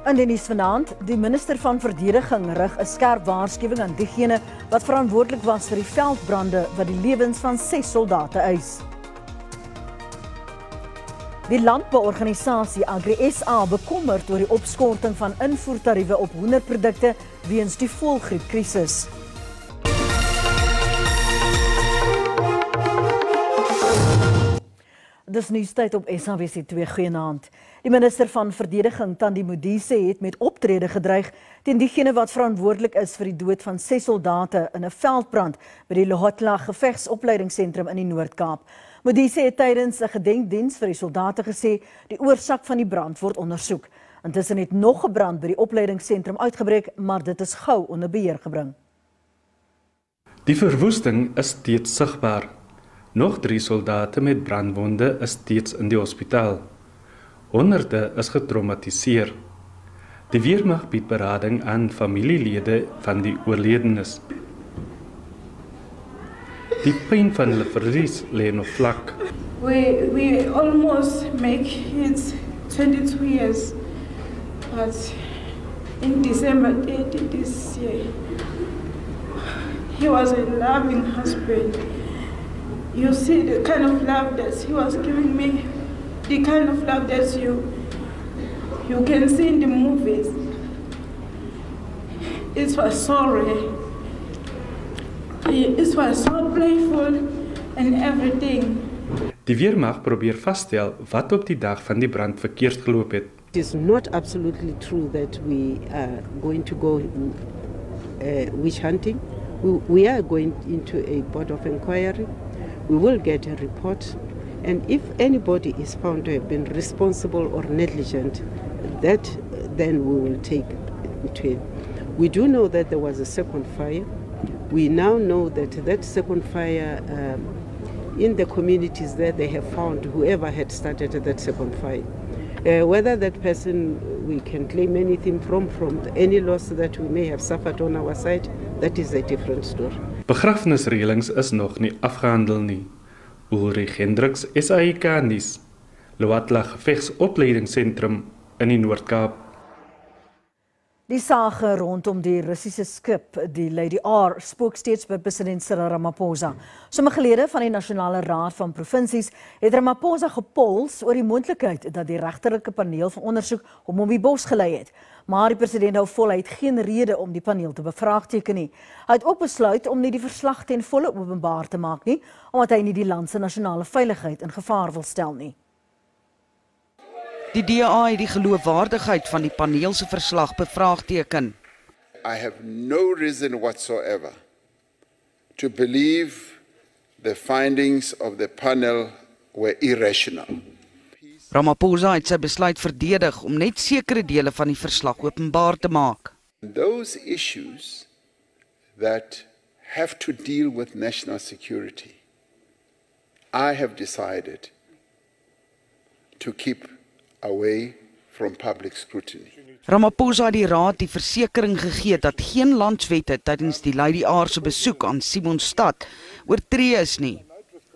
In die nuus vanaand, die minister van Verdediging rig 'n skerp waarskuwing aan diegene wat verantwoordelik was vir die veldbrande wat die lewens van 6 soldate eis. Die landbouorganisasie Agri-SA bekommerd oor die opskorting van invoertariewe op hoenderprodukte weens die voëlgriepkrisis. Dis nuustyd op SABC 2 goeienaand. Die minister van Verdediging, Thandi Modise, het met optrede gedreig teen diegene wat verantwoordelik is vir die dood van 6 soldate in 'n veldbrand by die Lohotla gevegsopleidingsentrum in die Noord-Kaap. Modise het tydens 'n gedenkdiens vir die soldate gesê die oorsaak van die brand word ondersoek. Intussen het nog 'n brand by die opleidingsentrum uitgebreek, maar dit is gou onder beheer gebring. Die verwoesting is steeds sigbaar. Nog 3 soldate met brandwonde is steeds in die hospitaal. Honderde is getraumatiseer. Die weermag bied berading aan familielede van die oorledenes. Die pyn van hulle verlies lê nog vlak. We almost make it 22 years, but in December 30 this year, he was a loving husband. You see the kind of love that he was giving me, the kind of love that you can see in the movies. It was so rare. It was so playful and everything. Die weermag probeer vasstel wat op die dag van die brand verkeerd geloop het. It is not absolutely true that we are going to go witch hunting. We are going into a board of inquiry. We will get a report, and if anybody is found to have been responsible or negligent, that then we will take it to. We do know that there was a second fire. We now know that that second fire, in the communities there, they have found whoever had started that second fire. Whether that person we can claim anything from any loss that we may have suffered on our side, that is a different story. Begrafnisreëlings is nog nie afgehandel nie. Ulrich Hendriks, Afrikaans Nuus, Lohotla gevegsopleidingsentrum in die Noord-Kaap. Die sage rondom die Russiese skip, die Lady R, spook steeds by president Cyril Ramaphosa. Sommige lede van die Nasionale Raad van Provinsies het Ramaphosa gepols oor die moontlikheid dat die regterlike paneel van ondersoek hom op die bos gelei het. Maar die president hou voluit geen rede om die paneel te bevraagteken nie. Hy het ook besluit om nie die verslag ten volle openbaar te maak nie, omdat hy nie die land se nasionale veiligheid in gevaar wil stel nie. Die DA het die geloofwaardigheid van die paneel se verslag bevraagteken. I have no reason whatsoever to believe the findings of the panel were irrational. Ramaphosa het sy besluit verdedig om net sekere dele van die verslag openbaar te maak. Those issues that have to deal with national security, I have decided to keep away from public scrutiny. Ramaphosa het die raad die versekering gegee dat geen landswette tydens die Lady R se besoek aan Simonstad oortree is nie.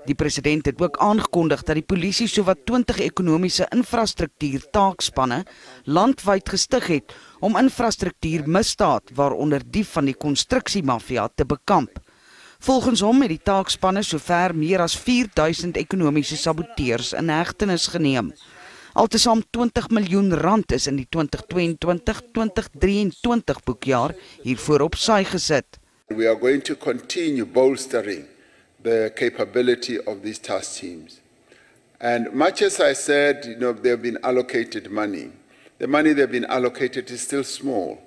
Die president het ook aangekondig dat die polisie sowat 20 ekonomiese infrastruktuur taakspanne landwyd gestig het om infrastruktuurmisdaad, waaronder die van die konstruksiemafia, te bekamp. Volgens hom het die taakspanne sover meer as 4000 ekonomiese saboteurs in hegtenis geneem. Altesaam 20 miljoen rand is in die 2022-2023 boekjaar hiervoor op sy gesit. We are going to continue bolstering the capability of these task teams. And much as I said, they've been allocated money. The money they've been allocated is still small.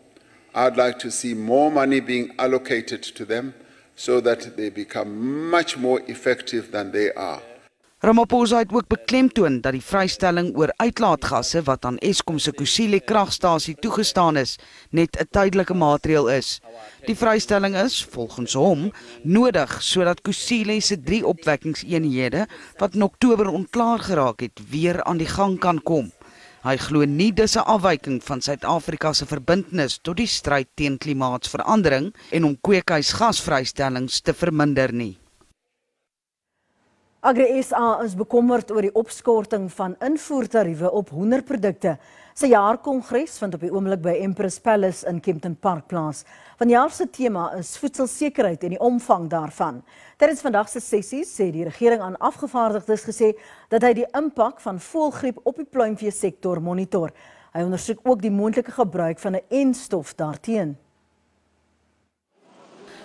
I'd like to see more money being allocated to them so that they become much more effective than they are. Ramaphosa het ook beklemtoon dat die vrystelling oor uitlaatgasse wat aan Eskom se Kusile kragstasie toegestaan is, net 'n tydelike maatreël is. Die vrystelling is, volgens hom, nodig sodat Kusile se 3 opwekkingseenhede wat in Oktober onklaar geraak het, weer aan die gang kan kom. Hy glo nie dis 'n afwyking van Suid-Afrika se verbintenis tot die stryd teen klimaatsverandering en om kweekhuisgasvrystellings te verminder nie. Agri-SA is bekommerd oor die opskorting van invoertariewe op hoenderprodukte. Sy jaarkongres vind op die oomblik by Empress Palace in Kempton Park plaas. Vanjaar se tema is voedselsekerheid en die omvang daarvan. Tydens vandag se sessies sê die regering aan afgevaardigdes gesê dat hy die impak van voëlgriep op die pluimveesektor monitor. Hy ondersoek ook die moontlike gebruik van 'n enstof daarteen.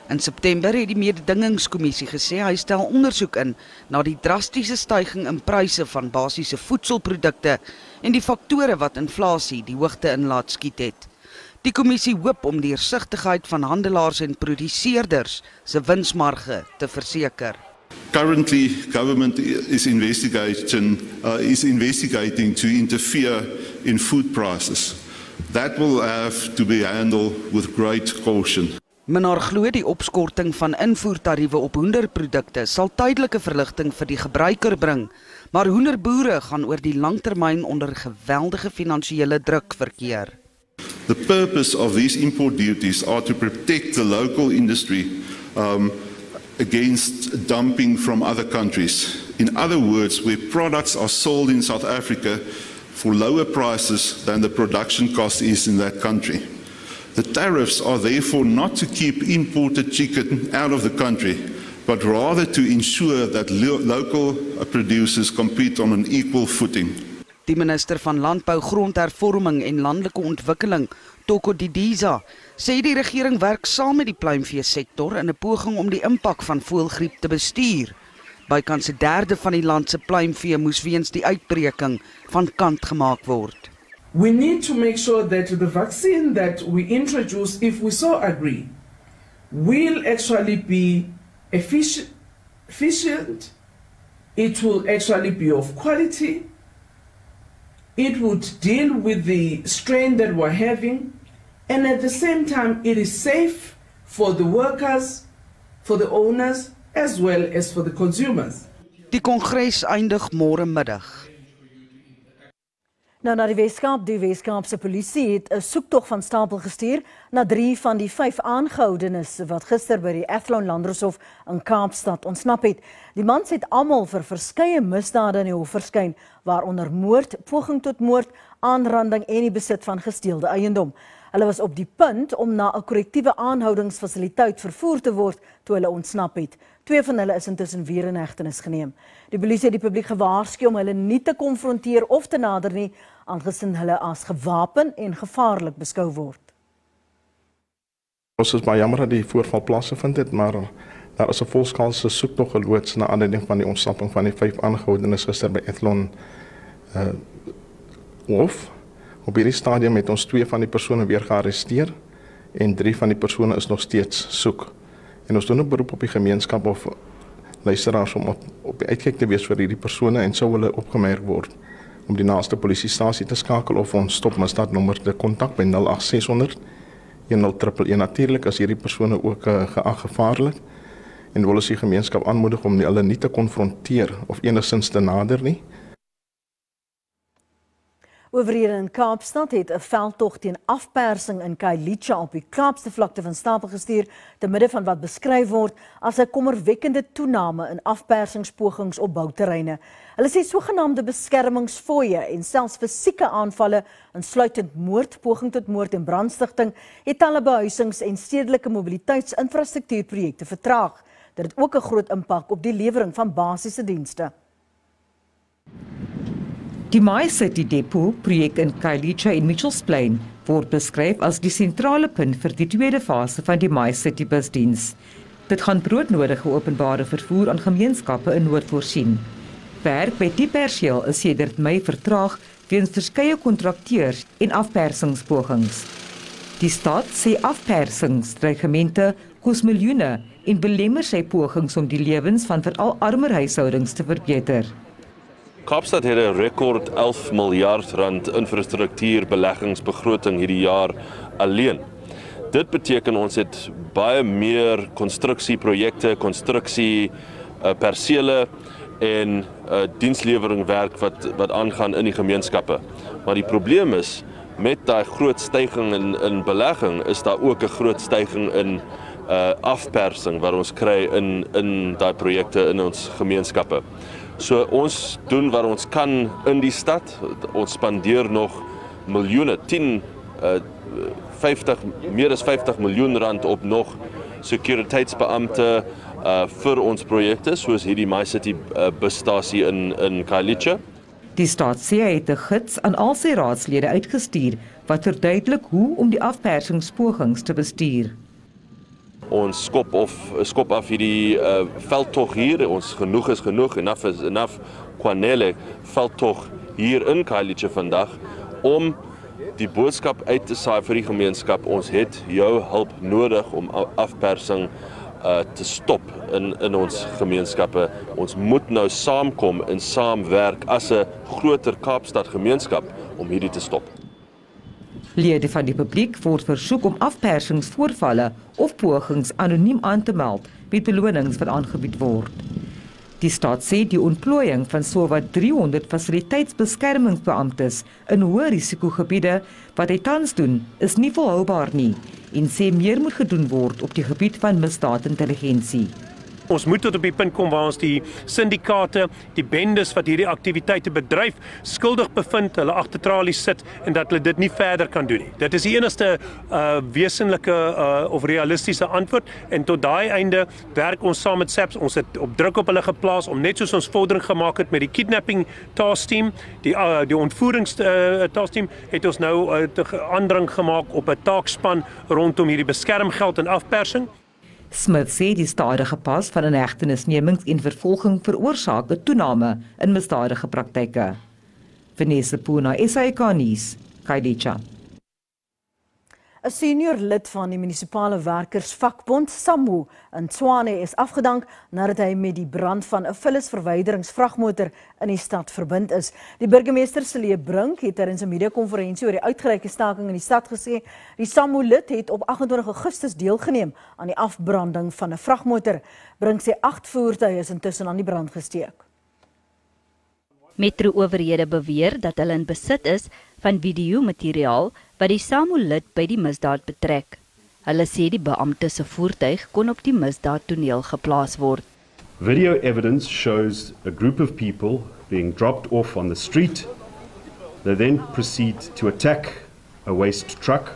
In September het die mededingingskommissie gesê hy stel ondersoek in na die drastiese stygings in pryse van basiese voedselprodukte en die faktore wat inflasie die hoogte in laat skiet het. Die kommissie hoop om die deursigtigheid van handelaars en produseerders se winsmarge te verseker. Currently, government is investigating to interfere in food prices. That will have to be handled with great caution. Menaar glo die opskorting van invoertariewe op hoenderprodukte sal tydelike verligting vir die gebruiker bring, maar hoenderboere gaan oor die langtermyn onder geweldige finansiële druk verkeer. The purpose of these import duties are to protect the local industry against dumping from other countries. In other words, where products are sold in South Africa for lower prices than the production cost is in that country. The tariffs are therefore not to keep imported chicken out of the country, but rather to ensure that local producers compete on an equal footing. Die minister van Landbou, Grondhervorming en Landelike Ontwikkeling, Toko Didiza, sê die regering werk saam met die pluimveesektor in 'n poging om die impak van voëlgriep te bestuur. Bykans 1/3 van die land se pluimvee moes weens die uitbreking van kant gemaak word. We need to make sure that the vaccine that we introduce, if we so agree, will actually be efficient, it will actually be of quality, it would deal with the strain that we're having, and at the same time it is safe for the workers, for the owners, as well as for the consumers. Die kongres eindig môre middag. Nou na die Weskaapse polisie het 'n soektog van stapel gestuur na 3 van die 5 aangehoudenes wat gister by die Athlone Landroshof in Kaapstad ontsnap het. Die mans het almal vir verskeie misdade in die hof verskyn, waaronder moord, poging tot moord, aanranding en die besit van gesteelde eiendom. Hulle was op die punt om na 'n korrektiewe aanhoudingsfasiliteit vervoer te word toe hulle ontsnap het. 2 van hulle is intussen weer in hegtenis geneem. Die polisie het die publiek gewaarsku om hulle nie te konfronteer of te nader nie, aangesien hulle as gewapen en gevaarlik beskou word. Ons is baie jammer dat die voorval plaasgevind het, maar daar is 'n volskaalse soektog geloods na aanleiding van die ontsnapping van die 5 aangehoudenes gister by Athlone Hof. Op hierdie stadium het ons 2 van die persone weer gearresteer en 3 van die persone is nog steeds soek. En ons doen 'n beroep op die gemeenskap of luisteraars om op die uitkyk te wees vir hierdie persone en sou hulle opgemerk word om die naaste polisiestasie te skakel of ons stopmisdaadnommer te kontak by 08600 1011. Natuurlik is hierdie persone ook geag gevaarlik en wil ons die gemeenskap aanmoedig om hulle nie te konfronteer of enigstens te nader nie. Owerhede in Kaapstad het 'n veldtog teen afpersing in Khayelitsha op die Kaapse vlakte van stapel gestuur te midde van wat beskryf word as 'n kommerwekkende toename in afpersingspogings op bouterreine. Hulle sê sogenaamde beskermingsfooie en selfs fisieke aanvalle, insluitend moord, poging tot moord en brandstigting, het talle behuisings- en stedelike mobiliteitsinfrastruktuurprojekte vertraag. Dit het ook 'n groot impak op die lewering van basiese dienste. Die My City Depot projek in Khayelitsha en Mitchells Plain word beskryf as die sentrale punt vir die tweede fase van die My City busdiens. Dit gaan broodnodige openbare vervoer aan gemeenskappe in Noord voorsien. Werk by die perseel is sedert Mei vertraag weens verskeie kontrakteurs en afpersingspogings. Die stad sê afpersingsdreigemente kos miljoene en belemmer sy pogings om die lewens van veral armer huishoudings te verbeter. Kaapstad het 'n rekord 11 miljard rand infrastruktuurbeleggingsbegroting hierdie jaar alleen. Dit beteken ons het baie meer konstruksieprojekte, persele en diensleweringwerk wat aangaan in die gemeenskappe. Maar die probleem is, met daai groot styging in belegging, is daar ook 'n groot styging in afpersing wat ons kry in daai projekte in ons gemeenskappe. So ons doen wat ons kan in die stad. Ons spandeer nog miljoene, 50, meer as 50 miljoen rand op nog sekuriteitsbeampte vir ons projekte, soos hierdie My City busstasie in Khayelitsha. Die staat sê hy het 'n gids aan al sy raadslede uitgestuur wat verduidelik hoe om die afpersingspogings te bestuur. Ons skop af hierdie veldtog hier, ons genoeg is genoeg, enough is enough, Kwanele veldtog hier in Khayelitsha vandag, om die boodskap uit te saai vir die gemeenskap, ons het jou hulp nodig om afpersing te stop in ons gemeenskappe. Ons moet nou saamkom en saamwerk as 'n groter Kaapstad gemeenskap om hierdie te stop. Lede van die publiek word versoek om afpersingsvoorvalle of pogings anoniem aan te meld met belonings wat aangebied word. Die staat sê die ontplooiing van sowat 300 fasiliteitsbeskermingsbeamptes in hoë risikogebiede wat hy tans doen, is nie volhoubaar nie en sê meer moet gedoen word op die gebied van misdaadintelligensie. Ons moet tot op die punt kom waar ons die syndikaate, die bendes wat hierdie aktiwiteite bedryf, skuldig bevind, hulle agter tralies sit en dat hulle dit nie verder kan doen nie. Dit is die enigste wesenlike of realistiese antwoord en tot daai einde werk ons saam met SABC. Ons het op druk op hulle geplaas om net soos ons vordering gemaak het met die kidnapping task team, die ontvoerings task team, het ons nou aandring gemaak op 'n taakspan rondom hierdie beskermgeld en afpersing. Smith sê die stadige pas van inhegtenisnemings en vervolging veroorsaak 'n toename in misdadige praktyke. Vanessa Puna, SABC Nuus, Khayelitsha. 'n Senior lid van die munisipale werkersvakbond SAMWU in Tshwane is afgedank nadat hy met die brand van 'n vullisverwyderingsvragmotor in die stad verbind is. Die burgemeester Celie Brink het tydens 'n media-konferensie oor die uitgereikte staking in die stad gesê die SAMWU lid het op 28 Augustus deelgeneem aan die afbranding van 'n vragmotor. Brink sê 8 voertuie is intussen aan die brand gesteek. Metro-owerhede beweer dat hulle in besit is van videomateriaal wat die SAMWU-lid by die misdaad betrek. Hulle sê die beampte se voertuig kon op die misdaadtoneel geplaas word. Video evidence shows a group of people being dropped off on the street. They then proceed to attack a waste truck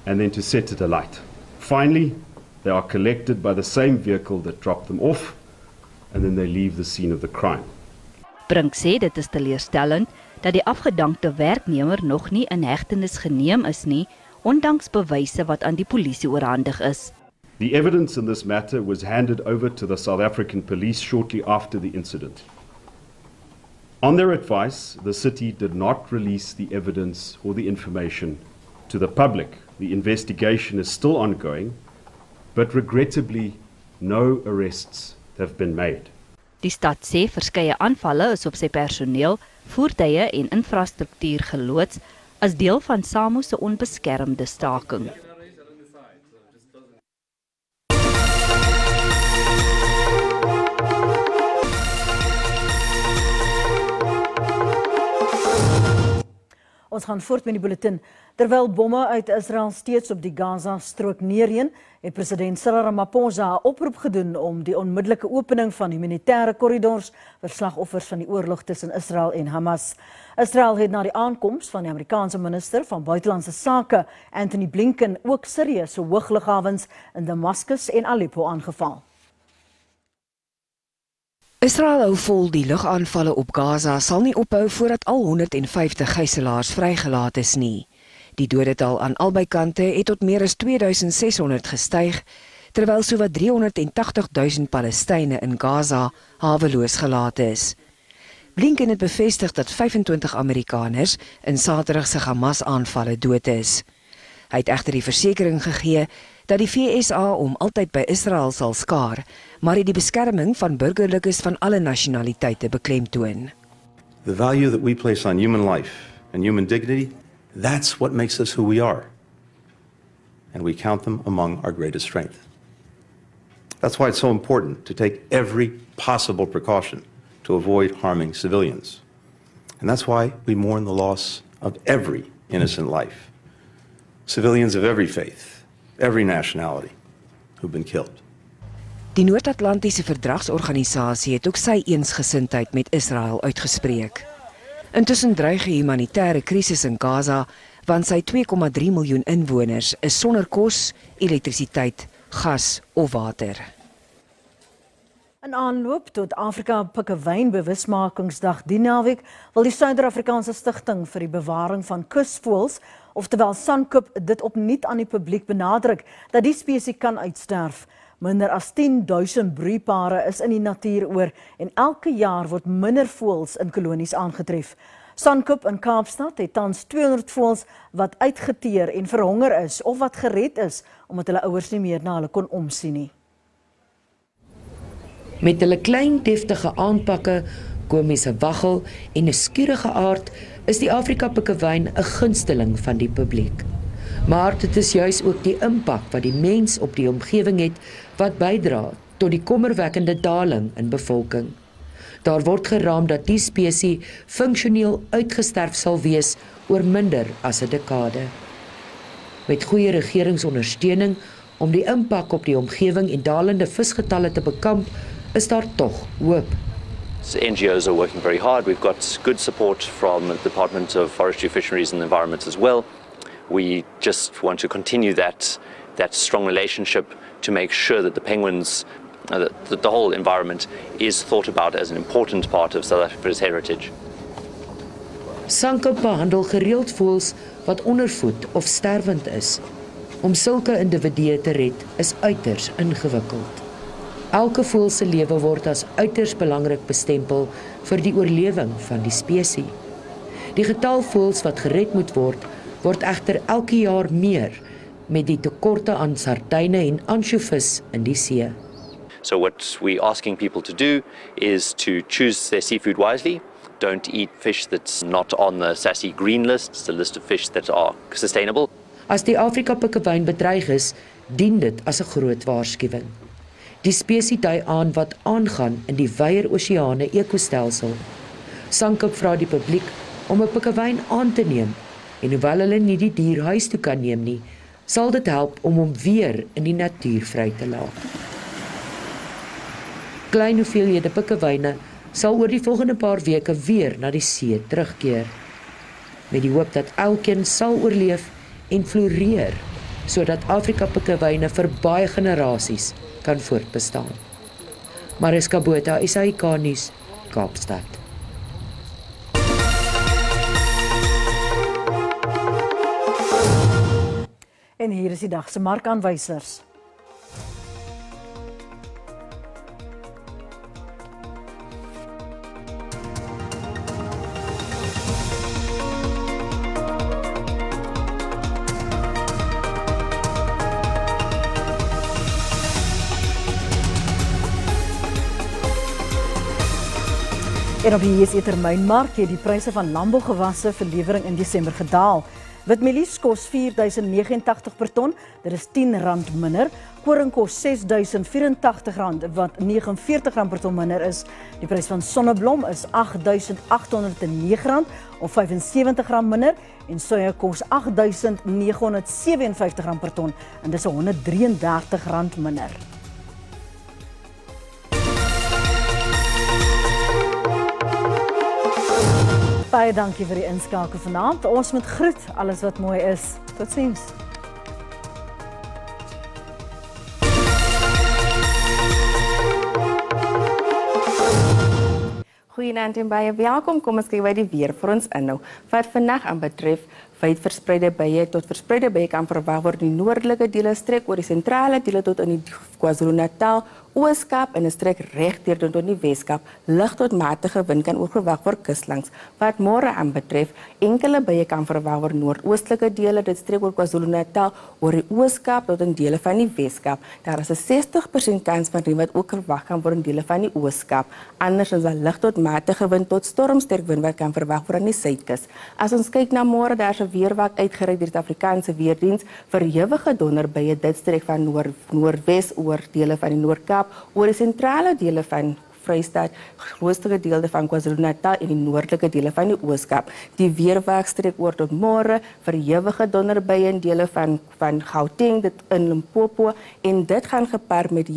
and then to set it alight. Finally, they are collected by the same vehicle that dropped them off and then they leave the scene of the crime. Brink sê dit is teleurstellend dat die afgedankte werknemer nog nie in hegtenis geneem is nie, ondanks bewyse wat aan die polisie oorhandig is. The evidence in this matter was handed over to the South African police shortly after the incident. On their advice, the city did not release the evidence or the information to the public. The investigation is still ongoing, but regrettably, no arrests have been made. Die stad sê verskeie aanvalle is op sy personeel, voertuie en infrastruktuur geloods as deel van SAMWU se onbeskermde staking. Ons gaan voort met die bulletin. Terwyl bomme uit Israel steeds op die Gaza-strook neerheen, het president Cyril Ramaphosa 'n oproep gedoen om die onmiddellike opening van humanitêre korridors vir slagoffers van die oorlog tussen Israel en Hamas. Israel het na die aankoms van die Amerikaanse minister van Buitelandse Sake, Antony Blinken, ook Sirië se hooglughawens in Damascus en Aleppo aangeval. Israel hou vol die lugaanvalle op Gaza sal nie ophou voordat al 150 gijslaars vrygelaat is nie. Die dodetal aan albei kante het tot meer as 2600 gestyg, terwyl sowat 380.000 Palestynë in Gaza haweloos gelaat is. Blinken het bevestig dat 25 Amerikaners in Saterdag se Hamas-aanvalle dood is. Hy het egter die versekering gegee dat die VSA hom altyd by Israel sal skaar, maar het die beskerming van burgerlikes van alle nasionaliteite beklemtoon. The value that we place on human life and human dignity, that's what makes us who we are. And we count them among our greatest strength. That's why it's so important to take every possible precaution to avoid harming civilians. And that's why we mourn the loss of every innocent life. Civilians of every faith, every nationality who've been killed. Die Noord-Atlantiese Verdragsorganisasie het ook sy eensgesindheid met Israel uitgespreek. Intussen dreig die humanitêre krisis in Gaza, want sy 2,3 miljoen inwoners is sonder kos, elektrisiteit, gas of water. In aanloop tot Afrika Pikkewyn bewusmakingsdag die naweek wil die Suider-Afrikaanse Stichting vir die Bewaring van Kusvoëls, oftewel SANKUP, dit opnuut aan die publiek benadruk dat die spesies kan uitsterf. Minder as 10.000 broeipare is in die natuur oor en elke jaar word minder voëls in kolonies aangetref. SANKUP in Kaapstad het tans 200 voëls wat uitgeteer en verhonger is of wat gered is omdat hulle ouers nie meer na hulle kon omsien nie. Met hulle klein deftige aanpakke, komische waggel en 'n skierige aard is die Afrika Pikkewyn 'n gunsteling van die publiek. Maar dit is juis ook die impak wat die mens op die omgewing het wat bydra tot die kommerwekkende daling in bevolking. Daar word geraam dat die spesies funksioneel uitgesterf sal wees oor minder as 'n dekade. Met goeie regeringsondersteuning om die impak op die omgewing en dalende visgetalle te bekamp, is daar tog hoop. So NGOs are working very hard. We've got good support from the Department of Forestry, Fisheries and Environment as well. We just want to continue that strong relationship to make sure that the penguins, that the whole environment is thought about as an important part of South Africa's heritage. SANKUP behandel gereeld voëls wat ondervoed of sterwend is. Om sulke individue te red is uiters ingewikkeld. Elke voël se lewe word as uiters belangrik bestempel vir die oorlewing van die spesies. Die getal voëls wat gered moet word egter elke jaar meer met die tekorte aan sardyne en ansjovis in die see. So what we're asking people to do is to choose their seafood wisely. Don't eat fish that's not on the SASSI green list, it's a list of fish that are sustainable. As die Afrika Pikkewyn bedreig is, dien dit as 'n groot waarskuwing. Die spesies dui aan wat aangaan in die wyeer oseane ekostelsel. SANKUP vra die publiek om 'n pikkewyn aan te neem en hoewel hulle nie die dier huis toe kan neem nie, sal dit help om hom weer in die natuur vry te laat. Klein hoeveelhede pikkewyne sal oor die volgende paar weke weer na die see terugkeer, met die hoop dat elkeen sal oorleef en floreer, sodat Afrika pikkewyne vir baie generasies kan voortbestaan. Mariska Botha, SABC Nuus, Kaapstad. En hier is die dag se markaanwysers. En op die JSE termynmark het die pryse van landbougewasse vir lewering in Desember gedaal. Witmielies kos R4.089 per ton, dit is R10 minder. Koring kos R6.084 wat R49 per ton minder is. Die prys van sonneblom is R8.809 of R75 minder en soja kos R8.957 per ton en dis R133 minder. Baie dankie vir die inskakel vanaand. Ons moet groet alles wat mooi is. Totsiens. Goeienaand en baie welkom. Kom ons kyk by die weer vir ons inhou. Wat vandag aan betref, wyd verspreide bye tot verspreide bye kan verwag word in die noordelike dele strek oor die sentrale dele tot in die KwaZulu-Natal, Oos-Kaap en 'n strek regdeur tot die Wes-Kaap. Lig tot matige wind kan ook verwag word kuslangs. Wat môre aan betref, enkele bye kan verwag word noordoostelike dele, dit strek oor KwaZulu-Natal, oor die Oos-Kaap tot in dele van die Wes-Kaap. Daar is 'n 60% kans van reën wat ook verwag kan word in dele van die Oos-Kaap. Anders is daar lig tot matige wind tot stormsterk wind wat kan verwag word aan die suidkus. As ons kyk na môre, daar is 'n weerwak uitgereik deur die Afrikaanse weerdiens vir ewige donderbye dit strek van noordwes oor dele van die Noord-Kaap, oor die sentrale dele van Vrystaat, grootste gedeelte van KwaZulu-Natal en die noordelike dele van die Oos-Kaap. Die weerwag strek oor tot môre, verhewige donderbuie in dele van Gauteng, dit in Limpopo, en dit gaan gepaard met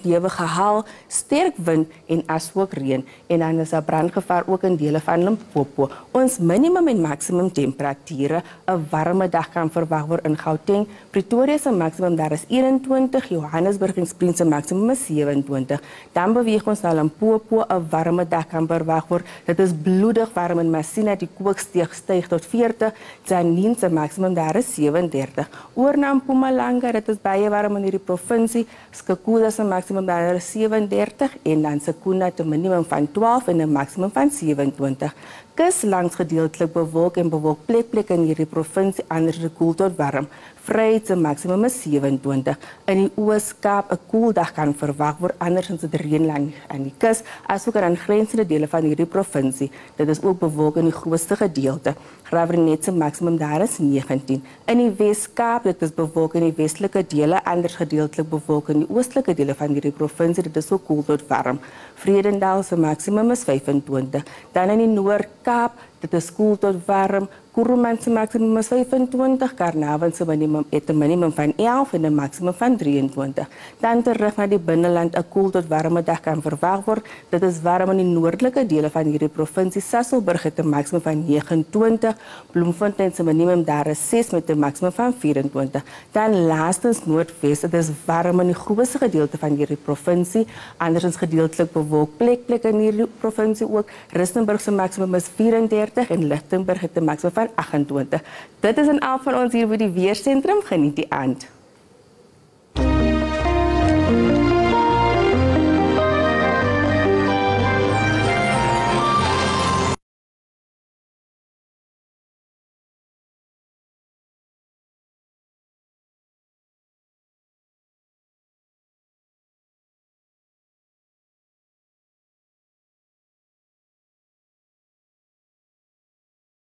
hewige haal, sterk wind en asook reën, en dan is daar brandgevaar ook in dele van Limpopo. Ons minimum en maximum temperature, 'n warme dag kan verwag word in Gauteng. Pretoria se maksimum daar is 21, Johannesburg en Springs se maksimum is 27. Dan beweeg ons na Limpopo, 'n warme dag kan verwag word. Dit is bloedig warm in Masina, die kook styg tot 40. Tzaneen se maksimum daar is 37. Oor na Mpumalanga, dit is baie warm in hierdie provinsie. Sekunda se maksimum daar is 37 en dan Sekunda te minimum van 12 en 'n maksimum van 27. Kus langs gedeeltelik bewolk en bewolk plek in hierdie provinsie, anders is dit koel tot warm. Vryheid se maksimum is 27. In die Oos-Kaap 'n koel dag kan verwag word, anders is dit reën aan die kus, asook aan grensende dele van hierdie provinsie. Dit is ook bewolk in die grootste gedeelte. Graafrenet se maksimum daar is 19. In die Wes-Kaap, dit is bewolk in die westelike dele, anders gedeeltelik bewolk in die oostelike dele van hierdie provinsie, dit is ook koel tot warm. Vredendal se maksimum is 25. Dan in die Noord-Kaap, dit is koel tot warm. Kuruman se maksimum is 25, Carnarvon se minimum van 11 en 'n maksimum van 23. Dan terug na die binneland, 'n koel tot warme dag kan verwag word. Dit is warm in die noordelike dele van hierdie provinsie. Sasolburg het 'n maksimum van 29, Bloemfontein se minimum daar is 6 met 'n maksimum van 24. Dan laastens Noordwes, dit is warm in die grootste gedeelte van hierdie provinsie, andersins gedeeltelik bewolk plek in hierdie provinsie ook. Rustenburg se maksimum is 34 en Lichtenburg het 'n maksimum van 28. Dit is in al van ons hier by die weersentrum. Geniet die aand.